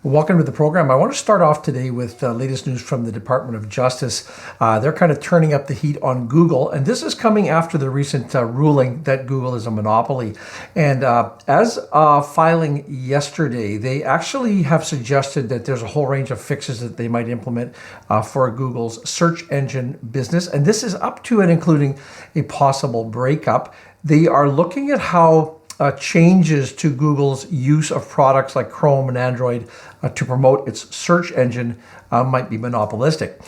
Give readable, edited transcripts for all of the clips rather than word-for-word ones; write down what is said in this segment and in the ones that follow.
Welcome to the program. I want to start off today with the latest news from the Department of Justice. They're kind of turning up the heat on Google, and this is coming after the recent ruling that Google is a monopoly. And as filing yesterday, they actually have suggested that there's a whole range of fixes that they might implement for Google's search engine business. And this is up to and including a possible breakup. They are looking at how changes to Google's use of products like Chrome and Android to promote its search engine might be monopolistic.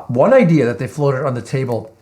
One idea that they floated on the table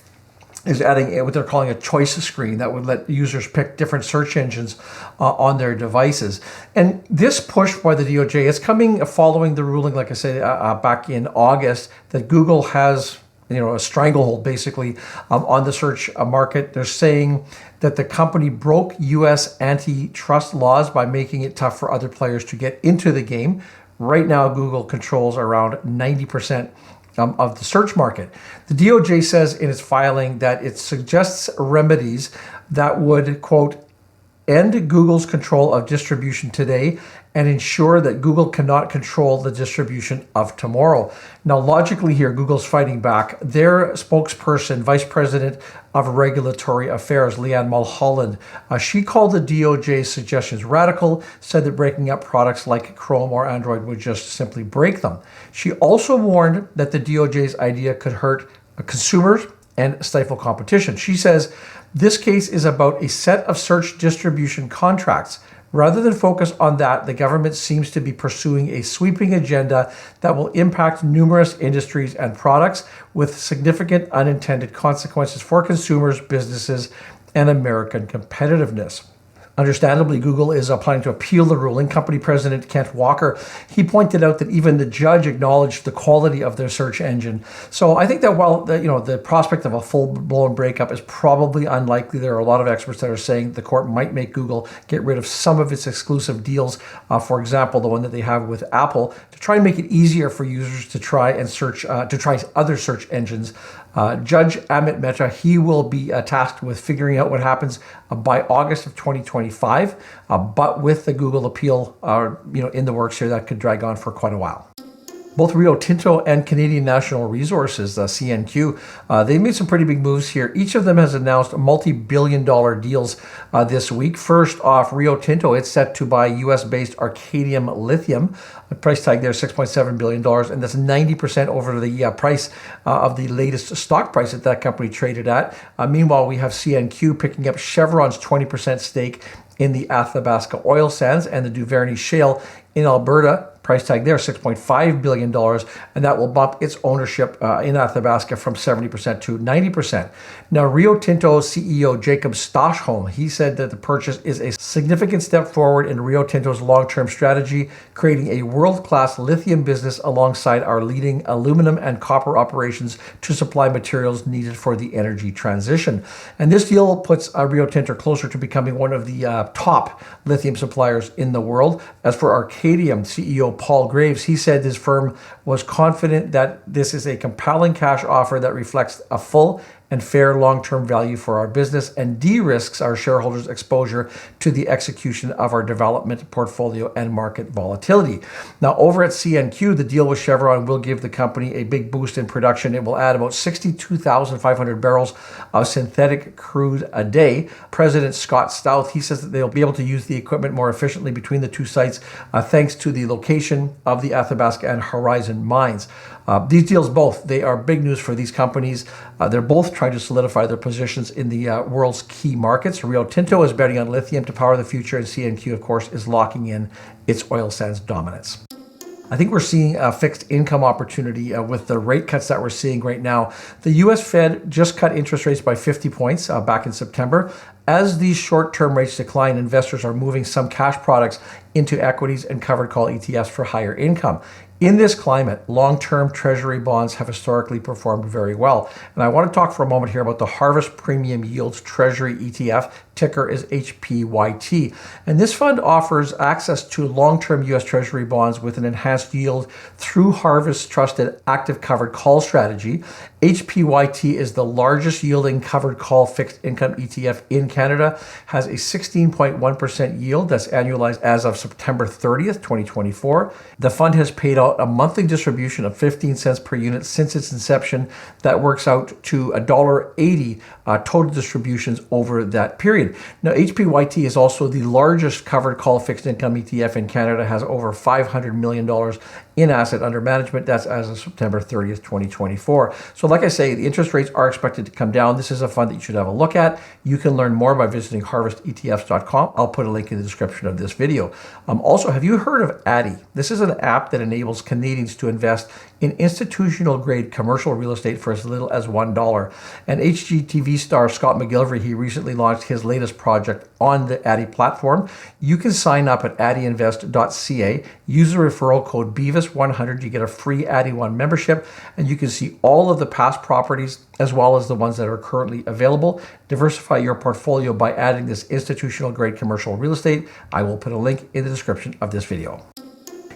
is adding what they're calling a choice screen that would let users pick different search engines on their devices. And this push by the DOJ is coming following the ruling, like I said, back in August, that Google has a stranglehold basically on the search market. They're saying that the company broke U.S. antitrust laws by making it tough for other players to get into the game. Right now, Google controls around 90% of the search market. The DOJ says in its filing that it suggests remedies that would, quote, end Google's control of distribution today and ensure that Google cannot control the distribution of tomorrow. Now, logically here, Google's fighting back. Their spokesperson, Vice President of Regulatory Affairs, Leanne Mulholland, she called the DOJ's suggestions radical, said that breaking up products like Chrome or Android would just simply break them. She also warned that the DOJ's idea could hurt consumers and stifle competition. She says, this case is about a set of search distribution contracts. Rather than focus on that, the government seems to be pursuing a sweeping agenda that will impact numerous industries and products with significant unintended consequences for consumers, businesses, and American competitiveness. Understandably, Google is planning to appeal the ruling. Company president Kent Walker, he pointed out that even the judge acknowledged the quality of their search engine. So I think that while the prospect of a full-blown breakup is probably unlikely, there are a lot of experts that are saying the court might make Google get rid of some of its exclusive deals. For example, the one that they have with Apple, to try and make it easier for users to try and search, to try other search engines. Judge Amit Mehta, he will be tasked with figuring out what happens by August of 2025. But with the Google appeal, in the works here, that could drag on for quite a while. Both Rio Tinto and Canadian Natural Resources, CNQ, they made some pretty big moves here. Each of them has announced multi-billion-dollar deals this week. First off, Rio Tinto, it's set to buy U.S.-based Arcadium Lithium. The price tag there is $6.7 billion, and that's 90% over the price of the latest stock price that company traded at. Meanwhile, we have CNQ picking up Chevron's 20% stake in the Athabasca oil sands and the Duvernay shale in Alberta. Price tag there, $6.5 billion, and that will bump its ownership in Athabasca from 70% to 90%. Now, Rio Tinto CEO Jacob Stockholm, he said that the purchase is a significant step forward in Rio Tinto's long-term strategy, creating a world-class lithium business alongside our leading aluminum and copper operations to supply materials needed for the energy transition. And this deal puts Rio Tinto closer to becoming one of the top lithium suppliers in the world. As for Arcadium, CEO Paul Graves, he said his firm was confident that this is a compelling cash offer that reflects a full and fair long-term value for our business and de-risks our shareholders' exposure to the execution of our development portfolio and market volatility. Now, over at CNQ, the deal with Chevron will give the company a big boost in production. It will add about 62,500 barrels of synthetic crude a day. President Scott Stouth, he says that they'll be able to use the equipment more efficiently between the two sites thanks to the location of the Athabasca and Horizon mines. These deals both, they are big news for these companies. They're both trying to solidify their positions in the world's key markets. Rio Tinto is betting on lithium to power the future, and CNQ, of course, is locking in its oil sands dominance. I think we're seeing a fixed income opportunity with the rate cuts that we're seeing right now. The U.S. Fed just cut interest rates by 50 points back in September. As these short-term rates decline, investors are moving some cash products into equities and covered call ETFs for higher income. In this climate, long-term treasury bonds have historically performed very well. And I want to talk for a moment here about the Harvest Premium Yields Treasury ETF. Ticker is HPYT. And this fund offers access to long-term U.S. Treasury bonds with an enhanced yield through Harvest's trusted active covered call strategy. HPYT is the largest yielding covered call fixed income ETF in Canada. Canada has a 16.1% yield that's annualized as of September 30th, 2024. The fund has paid out a monthly distribution of 15 cents per unit since its inception. That works out to $1.80 total distributions over that period. Now, HPYT is also the largest covered call fixed income ETF in Canada, has over $500 million in asset under management. That's as of September 30th, 2024. So like I say, the interest rates are expected to come down. This is a fund that you should have a look at. You can learn more by visiting harvestetfs.com. I'll put a link in the description of this video. Also, have you heard of Addy? This is an app that enables Canadians to invest in institutional grade commercial real estate for as little as $1. And HGTV star Scott McGillivray, he recently launched his latest project on the Addy platform. You can sign up at addyinvest.ca, use the referral code BEAVIS100, you get a free Addy One membership, and you can see all of the past properties as well as the ones that are currently available. Diversify your portfolio by adding this institutional grade commercial real estate. I will put a link in the description of this video.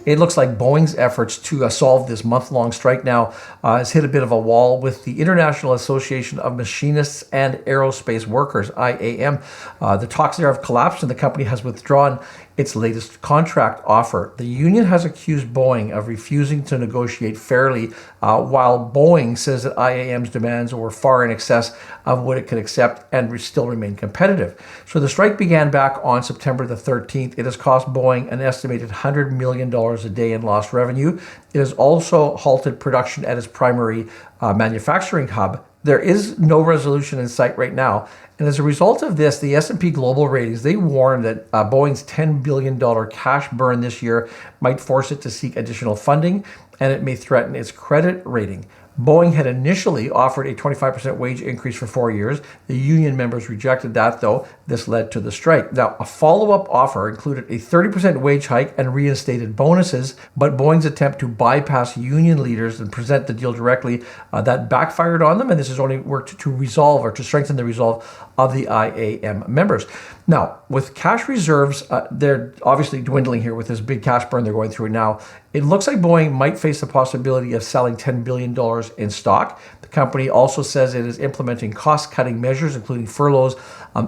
It looks like Boeing's efforts to solve this month-long strike now has hit a bit of a wall with the International Association of Machinists and Aerospace Workers, IAM. The talks there have collapsed and the company has withdrawn its latest contract offer. The union has accused Boeing of refusing to negotiate fairly, while Boeing says that IAM's demands were far in excess of what it could accept and still remain competitive. So the strike began back on September the 13th. It has cost Boeing an estimated $100 million a day in lost revenue. It has also halted production at its primary manufacturing hub. There is no resolution in sight right now. And as a result of this, the S&P Global Ratings, they warned that Boeing's $10 billion cash burn this year might force it to seek additional funding, and it may threaten its credit rating. Boeing had initially offered a 25% wage increase for 4 years. The union members rejected that, though. This led to the strike. Now, a follow-up offer included a 30% wage hike and reinstated bonuses, but Boeing's attempt to bypass union leaders and present the deal directly, that backfired on them, and this has only worked to resolve or to strengthen the resolve of the IAM members. Now, with cash reserves, they're obviously dwindling here with this big cash burn they're going through now. It looks like Boeing might face the possibility of selling $10 billion in stock. The company also says it is implementing cost-cutting measures, including furloughs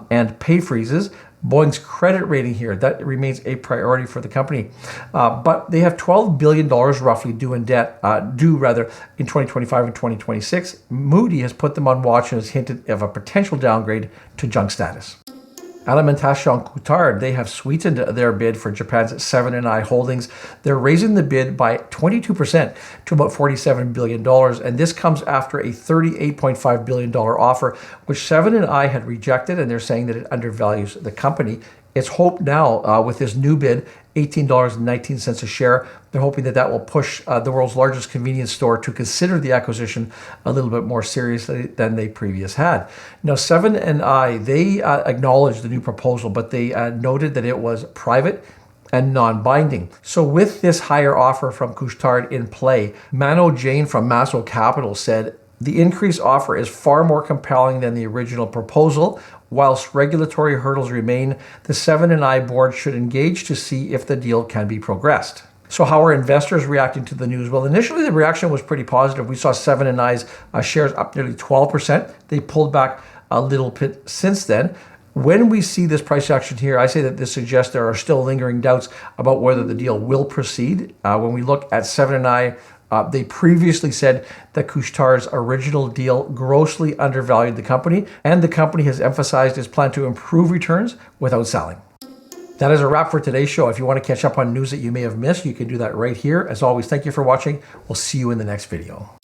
and pay freezes. Boeing's credit rating here, that remains a priority for the company. But they have $12 billion roughly due in debt, in 2025 and 2026. Moody has put them on watch and has hinted of a potential downgrade to junk status. Alimentation Couche-Tard, they have sweetened their bid for Japan's 7 & I Holdings. They're raising the bid by 22% to about $47 billion, and this comes after a $38.5 billion offer, which 7 & I had rejected, and they're saying that it undervalues the company. It's hoped now with this new bid, $18.19 a share. They're hoping that that will push the world's largest convenience store to consider the acquisition a little bit more seriously than they previously had. Now, 7 & I, they acknowledged the new proposal, but they noted that it was private and non-binding. So with this higher offer from Couche-Tard in play, Mano Jane from Masso Capital said, the increased offer is far more compelling than the original proposal. Whilst regulatory hurdles remain, the 7 & I board should engage to see if the deal can be progressed. So how are investors reacting to the news? Well, initially the reaction was pretty positive. We saw 7 & I's shares up nearly 12%. They pulled back a little bit since then. When we see this price action here, I say that this suggests there are still lingering doubts about whether the deal will proceed. When we look at 7 & I, they previously said that Couche-Tard's original deal grossly undervalued the company, and the company has emphasized its plan to improve returns without selling. That is a wrap for today's show. If you want to catch up on news that you may have missed, you can do that right here. As always, thank you for watching. We'll see you in the next video.